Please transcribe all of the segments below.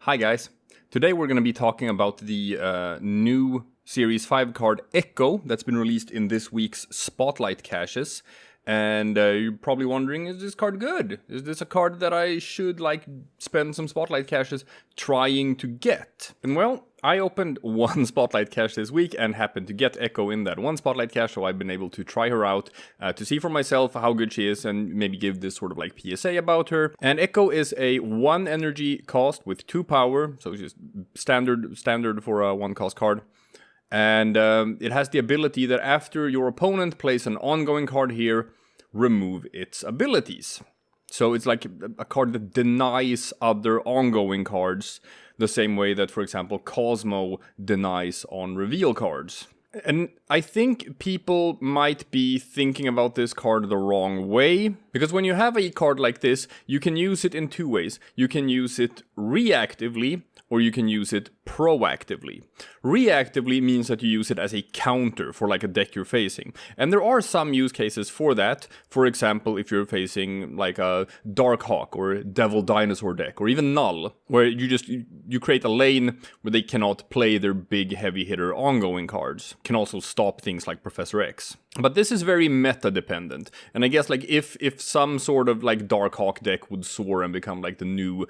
Hi guys, today we're going to be talking about the new Series 5 card M.O.D.O.K that's been released in this week's Spotlight caches. And you're probably wondering, is this card good? Is this a card that I should spend some Spotlight caches trying to get? And well, I opened one Spotlight cache this week and happened to get M.O.D.O.K in that one Spotlight cache, so I've been able to try her out to see for myself how good she is and maybe give this sort of PSA about her. And M.O.D.O.K is a 1 energy cost with 2 power, so it's just standard for a 1 cost card. And it has the ability that after your opponent plays an ongoing card here, remove its abilities. So it's like a card that denies other ongoing cards, the same way that, for example, Cosmo denies on reveal cards. And I think people might be thinking about this card the wrong way, because when you have a card like this, you can use it in 2 ways. You can use it reactively, or you can use it proactively. Reactively means that you use it as a counter for a deck you're facing. And there are some use cases for that. For example, if you're facing a Darkhawk or Devil Dinosaur deck, or even Null, where you create a lane where they cannot play their big heavy hitter ongoing cards. Can also stop things like Professor X. But this is very meta dependent. And I guess if some sort of Darkhawk deck would soar and become the new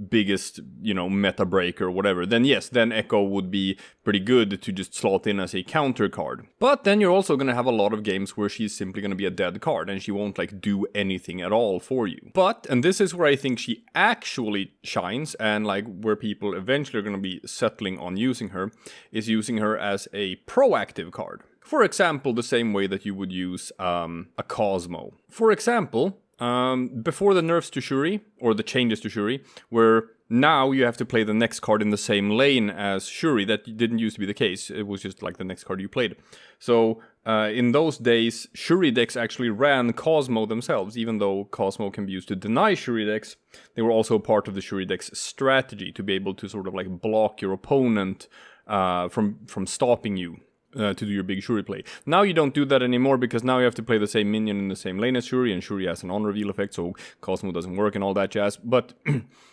biggest, meta breaker or whatever, then yes, then M.O.D.O.K would be pretty good to just slot in as a counter card. But then you're also going to have a lot of games where she's simply going to be a dead card and she won't do anything at all for you. But, and this is where I think she actually shines and where people eventually are going to be settling on using her, is using her as a proactive card. For example, the same way that you would use a Cosmo. For example, before the nerfs to Shuri, or the changes to Shuri, where now you have to play the next card in the same lane as Shuri. That didn't used to be the case. It was just the next card you played. So in those days, Shuri decks actually ran Cosmo themselves. Even though Cosmo can be used to deny Shuri decks, they were also part of the Shuri deck's strategy to be able to sort of block your opponent from stopping you. To do your big Shuri play. Now you don't do that anymore, because now you have to play the same minion in the same lane as Shuri, and Shuri has an on-reveal effect, so Cosmo doesn't work and all that jazz. But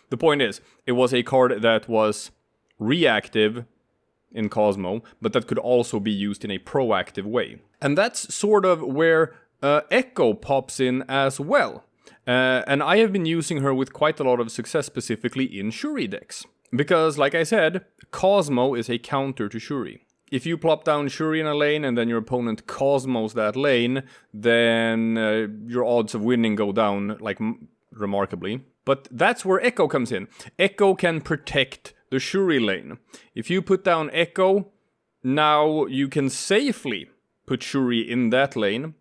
the point is, it was a card that was reactive in Cosmo, but that could also be used in a proactive way. And that's sort of where M.O.D.O.K pops in as well. And I have been using her with quite a lot of success, specifically in Shuri decks. Because, like I said, Cosmo is a counter to Shuri. If you plop down Shuri in a lane and then your opponent Cosmos that lane, then your odds of winning go down remarkably. But that's where M.O.D.O.K comes in. M.O.D.O.K can protect the Shuri lane. If you put down M.O.D.O.K, now you can safely put Shuri in that lane,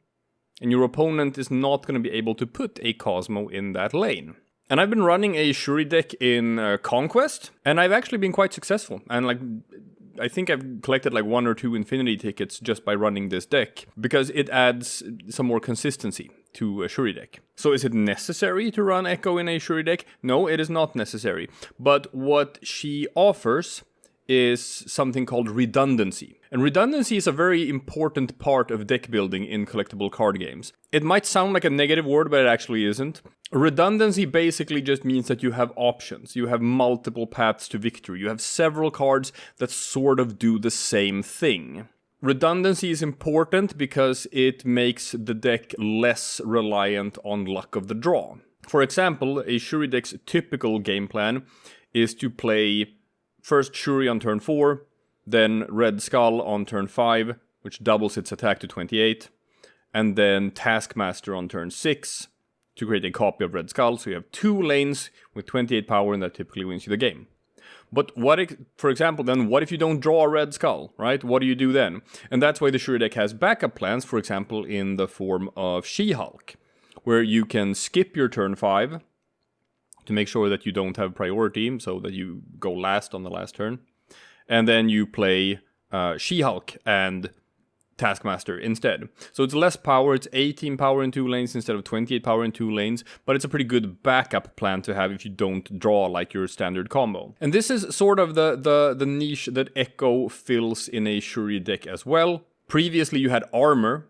and your opponent is not going to be able to put a Cosmo in that lane. And I've been running a Shuri deck in Conquest, and I've actually been quite successful. And I think I've collected 1 or 2 Infinity tickets just by running this deck, because it adds some more consistency to a Shuri deck. So is it necessary to run M.O.D.O.K in a Shuri deck? No, it is not necessary. But what she offers is something called redundancy. And redundancy is a very important part of deck building in collectible card games. It might sound like a negative word, but it actually isn't. Redundancy basically just means that you have options. You have multiple paths to victory. You have several cards that sort of do the same thing. Redundancy is important because it makes the deck less reliant on luck of the draw. For example, a Shuri deck's typical game plan is to play first Shuri on turn 4, then Red Skull on turn 5, which doubles its attack to 28, and then Taskmaster on turn 6 to create a copy of Red Skull. So you have 2 lanes with 28 power, and that typically wins you the game. But for example, then what if you don't draw a Red Skull, right? What do you do then? And that's why the Shuri deck has backup plans, for example, in the form of She-Hulk, where you can skip your turn 5 to make sure that you don't have priority, so that you go last on the last turn. And then you play She-Hulk and Taskmaster instead. So it's less power, it's 18 power in 2 lanes instead of 28 power in 2 lanes, but it's a pretty good backup plan to have if you don't draw your standard combo. And this is sort of the niche that M.O.D.O.K fills in a Shuri deck as well. Previously you had armor,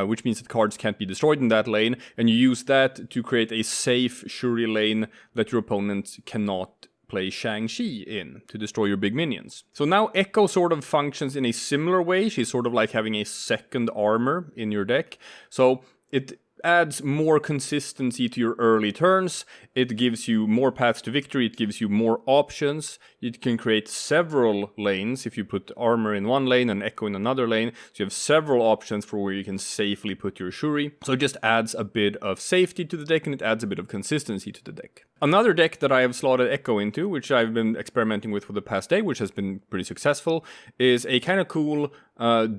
which means that cards can't be destroyed in that lane, and you use that to create a safe Shuri lane that your opponent cannot play Shang-Chi in to destroy your big minions. So now Echo sort of functions in a similar way. She's sort of like having a second armor in your deck. So it adds more consistency to your early turns. It gives you more paths to victory. It gives you more options. You can create several lanes if you put armor in one lane and Echo in another lane. So you have several options for where you can safely put your Shuri. So it just adds a bit of safety to the deck, and it adds a bit of consistency to the deck. Another deck that I have slotted Echo into, which I've been experimenting with for the past day, which has been pretty successful, is a kind of cool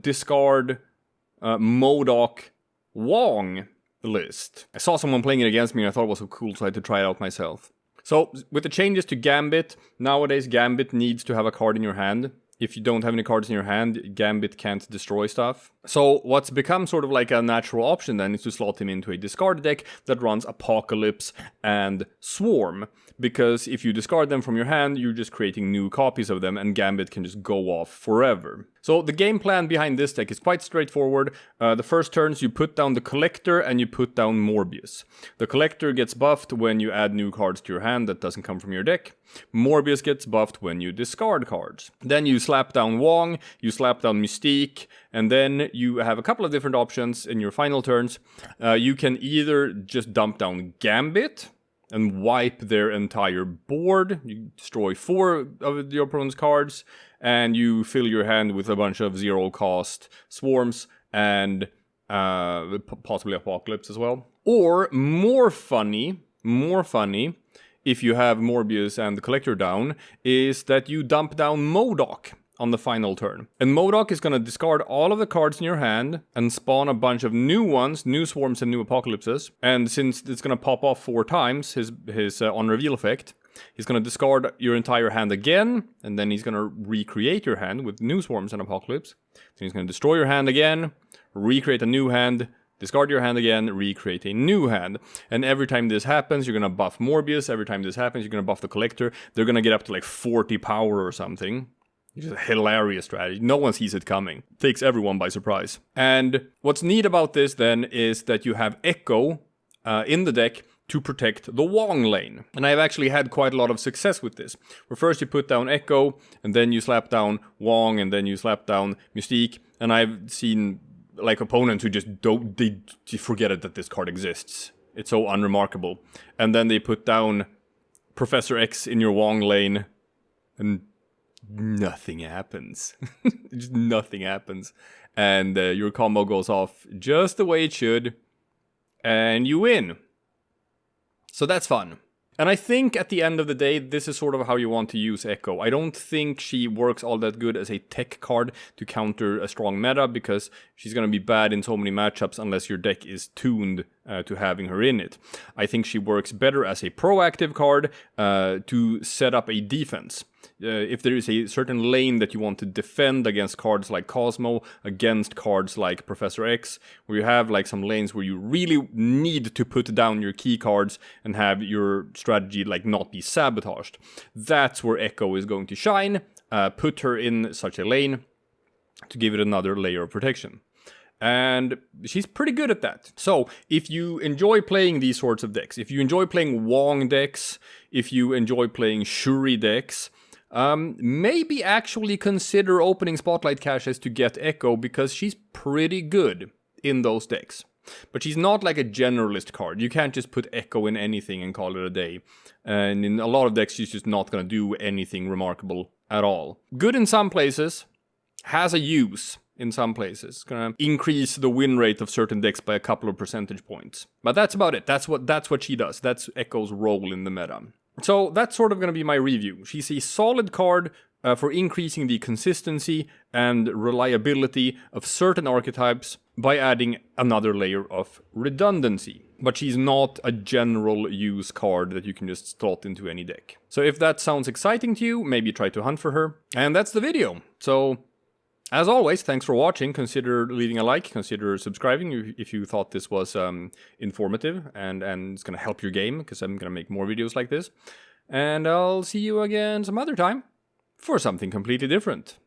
discard M.O.D.O.K Wong list. I saw someone playing it against me and I thought it was so cool, so I had to try it out myself. So with the changes to Gambit, nowadays Gambit needs to have a card in your hand. If you don't have any cards in your hand, Gambit can't destroy stuff. So what's become sort of like a natural option then is to slot him into a discard deck that runs Apocalypse and Swarm. Because if you discard them from your hand, you're just creating new copies of them and Gambit can just go off forever. So the game plan behind this deck is quite straightforward. The first turns you put down the Collector and you put down Morbius. The Collector gets buffed when you add new cards to your hand that doesn't come from your deck. Morbius gets buffed when you discard cards. Then you slap down Wong, you slap down Mystique, and then you have a couple of different options in your final turns. You can either just dump down Gambit and wipe their entire board. You destroy 4 of your opponent's cards, and you fill your hand with a bunch of zero-cost swarms and possibly Apocalypse as well. Or more funny, if you have Morbius and the Collector down, is that you dump down M.O.D.O.K on the final turn. And M.O.D.O.K is going to discard all of the cards in your hand and spawn a bunch of new ones, new swarms and new apocalypses. And since it's going to pop off 4 times, his on reveal effect, he's going to discard your entire hand again, and then he's going to recreate your hand with new swarms and apocalypse. So he's going to destroy your hand again, recreate a new hand, discard your hand again, recreate a new hand. And every time this happens, you're going to buff Morbius. Every time this happens, you're going to buff the Collector. They're going to get up to like 40 power or something. It's a hilarious strategy. No one sees it coming. Takes everyone by surprise. And what's neat about this then is that you have Echo in the deck to protect the Wong lane. And I've actually had quite a lot of success with this. Where first you put down Echo, and then you slap down Wong, and then you slap down Mystique. And I've seen like opponents who just they forget it that this card exists. It's so unremarkable. And then they put down Professor X in your Wong lane, and nothing happens. Just nothing happens. And your combo goes off just the way it should. And you win. So that's fun. And I think at the end of the day, this is sort of how you want to use Echo. I don't think she works all that good as a tech card to counter a strong meta, because she's going to be bad in so many matchups unless your deck is tuned to having her in it. I think she works better as a proactive card to set up a defense. If there is a certain lane that you want to defend against cards like Cosmo, against cards like Professor X, where you have like some lanes where you really need to put down your key cards and have your strategy like not be sabotaged. That's where Echo is going to shine. Put her in such a lane to give it another layer of protection. And she's pretty good at that. So if you enjoy playing these sorts of decks, if you enjoy playing Wong decks, if you enjoy playing Shuri decks, maybe actually consider opening Spotlight caches to get Echo, because she's pretty good in those decks. But she's not like a generalist card. You can't just put Echo in anything and call it a day. And in a lot of decks, she's just not going to do anything remarkable at all. Good in some places, has a use in some places. It's going to increase the win rate of certain decks by a couple of percentage points. But that's about it. That's what she does. That's Echo's role in the meta. So that's sort of going to be my review. She's a solid card for increasing the consistency and reliability of certain archetypes by adding another layer of redundancy. But she's not a general use card that you can just slot into any deck. So if that sounds exciting to you, maybe try to hunt for her. And that's the video. So as always, thanks for watching. Consider leaving a like, consider subscribing if you thought this was informative and it's going to help your game, because I'm going to make more videos like this. And I'll see you again some other time for something completely different.